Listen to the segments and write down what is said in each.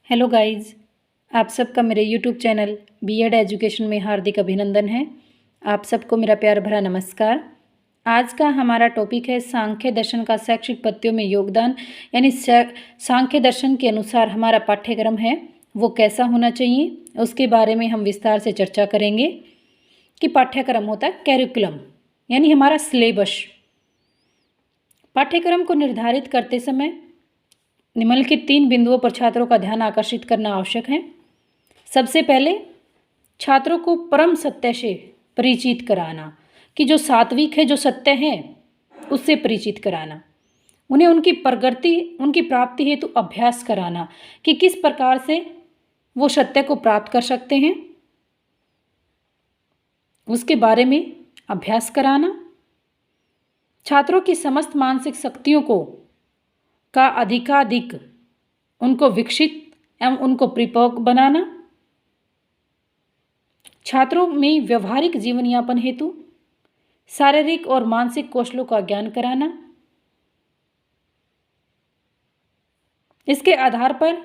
Hello guys, आप सबका मेरे यूट्यूब चैनल बीएड एजुकेशन में हार्दिक अभिनंदन है। आप सबको मेरा प्यार भरा नमस्कार। आज का हमारा टॉपिक है सांख्य दर्शन का शैक्षिक पद्धतियों में योगदान, यानी सांख्य दर्शन के अनुसार हमारा पाठ्यक्रम है वो कैसा होना चाहिए, उसके बारे में हम विस्तार से चर्चा करेंगे। कि पाठ्यक्रम होता है कैरिकुलम, यानी हमारा सिलेबस। पाठ्यक्रम को निर्धारित करते समय निम्नलिखित 3 बिंदुओं पर छात्रों का ध्यान आकर्षित करना आवश्यक है। सबसे पहले छात्रों को परम सत्य से परिचित कराना, कि जो सात्विक है, जो सत्य है, उससे परिचित कराना। उन्हें उनकी प्रगति, उनकी प्राप्ति हेतु अभ्यास कराना कि किस प्रकार से वो सत्य को प्राप्त कर सकते हैं, उसके बारे में अभ्यास कराना। छात्रों की समस्त मानसिक शक्तियों का अधिकाधिक उनको विकसित एवं उनको परिपक्व बनाना। छात्रों में व्यवहारिक जीवन यापन हेतु शारीरिक और मानसिक कौशलों का ज्ञान कराना। इसके आधार पर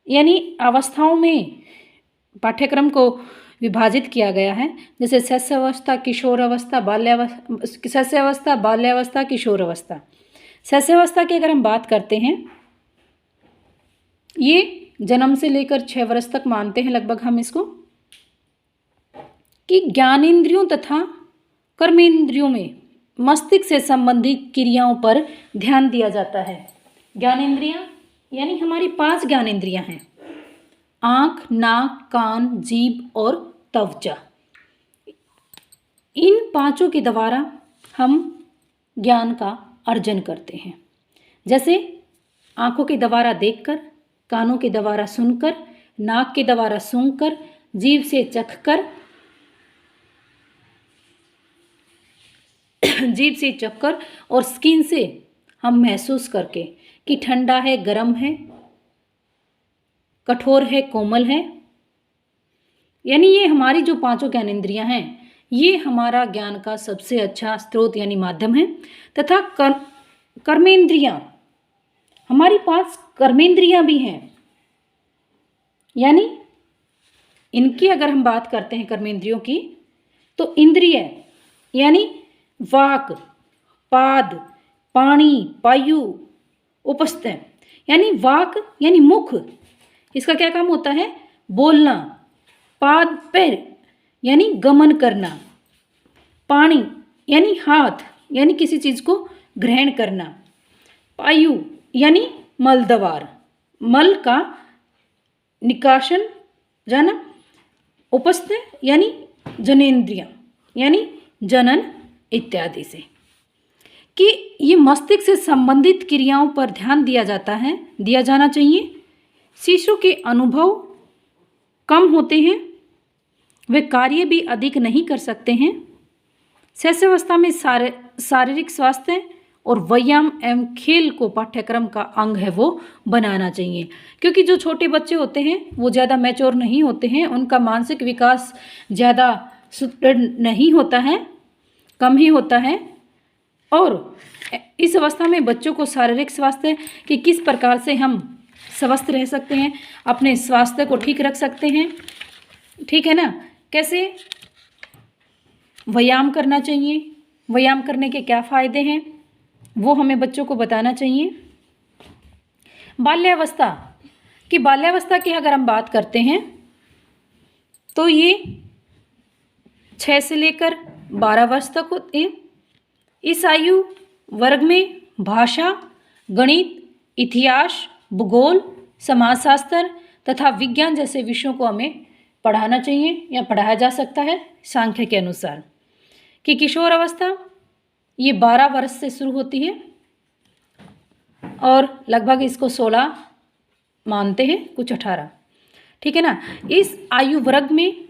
यानी अवस्थाओं में पाठ्यक्रम को विभाजित किया गया है, जैसे शैशवावस्था, किशोरावस्था, बाल्यावस्था, शैशवावस्था, बाल्यावस्था, किशोरावस्था। शैशवावस्था की अगर हम बात करते हैं, ये जन्म से लेकर 6 वर्ष तक मानते हैं लगभग हम इसको, कि ज्ञानेंद्रियों तथा कर्मेंद्रियों में मस्तिष्क से संबंधित क्रियाओं पर ध्यान दिया जाता है। ज्ञानेंद्रियां यानी हमारी 5 ज्ञानेंद्रियां हैं: आँख, नाक, कान, जीभ और त्वचा। इन 5 के द्वारा हम ज्ञान का अर्जन करते हैं। जैसे आँखों के द्वारा देखकर, कानों के द्वारा सुनकर, नाक के द्वारा सूंघकर, जीभ से चखकर, और स्किन से हम महसूस करके कि ठंडा है, गर्म है, कठोर है, कोमल है। यानी ये हमारी जो 5 ज्ञानेंद्रियां हैं, ये हमारा ज्ञान का सबसे अच्छा स्रोत यानी माध्यम है। तथा कर्मेंद्रियां, हमारी 5 कर्मेंद्रियां भी हैं। यानी इनकी अगर हम बात करते हैं कर्मेंद्रियों की, तो इंद्रिय यानी वाक, पाद, पाणी, पायु, उपस्थ, यानी वाक यानी मुख, इसका क्या काम होता है? बोलना। पाद पैर यानी गमन करना। पाणी यानी हाथ, यानी किसी चीज़ को ग्रहण करना। पायु यानी मलद्वार, मल का निकासन जाना। उपस्थ यानी जनेंद्रियां, यानी जनन इत्यादि से। कि ये मस्तिष्क से संबंधित क्रियाओं पर ध्यान दिया जाना चाहिए। शिशु के अनुभव कम होते हैं, वे कार्य भी अधिक नहीं कर सकते हैं। शैशवावस्था में शारीरिक स्वास्थ्य और व्यायाम एवं खेल को पाठ्यक्रम का अंग है वो बनाना चाहिए, क्योंकि जो छोटे बच्चे होते हैं वो ज़्यादा मैच्योर नहीं होते हैं, उनका मानसिक विकास ज़्यादा सुदृढ़ नहीं होता है, कम ही होता है। और इस अवस्था में बच्चों को शारीरिक स्वास्थ्य कि किस प्रकार से हम स्वस्थ रह सकते हैं, अपने स्वास्थ्य को ठीक रख सकते हैं, ठीक है ना, कैसे व्यायाम करना चाहिए, व्यायाम करने के क्या फ़ायदे हैं, वो हमें बच्चों को बताना चाहिए। बाल्यावस्था की अगर हम बात करते हैं, तो ये 6 से लेकर 12 वर्ष तक होती है। इस आयु वर्ग में भाषा, गणित, इतिहास, भूगोल, समाजशास्त्र तथा विज्ञान जैसे विषयों को हमें पढ़ाना चाहिए या पढ़ाया जा सकता है सांख्य के अनुसार। कि किशोर अवस्था ये 12 वर्ष से शुरू होती है और लगभग इसको 16 मानते हैं, कुछ 18, ठीक है ना। इस आयु वर्ग में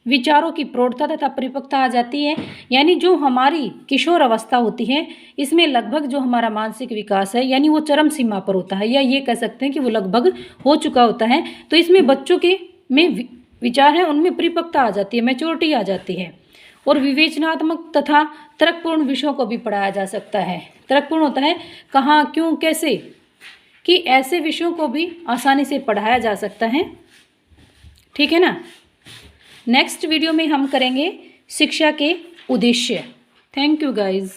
विचारों की प्रौढ़ता तथा परिपक्वता आ जाती है। यानी जो हमारी किशोर अवस्था होती है, इसमें लगभग जो हमारा मानसिक विकास है, यानी वो चरम सीमा पर होता है, या ये कह सकते हैं कि वो लगभग हो चुका होता है। तो इसमें बच्चों के में विचार है, उनमें परिपक्वता आ जाती है, मैच्योरिटी आ जाती है। और विवेचनात्मक तथा तर्कपूर्ण विषयों को भी पढ़ाया जा सकता है। तर्कपूर्ण होता है कहाँ, क्यों, कैसे, कि ऐसे विषयों को भी आसानी से पढ़ाया जा सकता है। ठीक है ना। नेक्स्ट वीडियो में हम करेंगे शिक्षा के उद्देश्य। Thank you guys.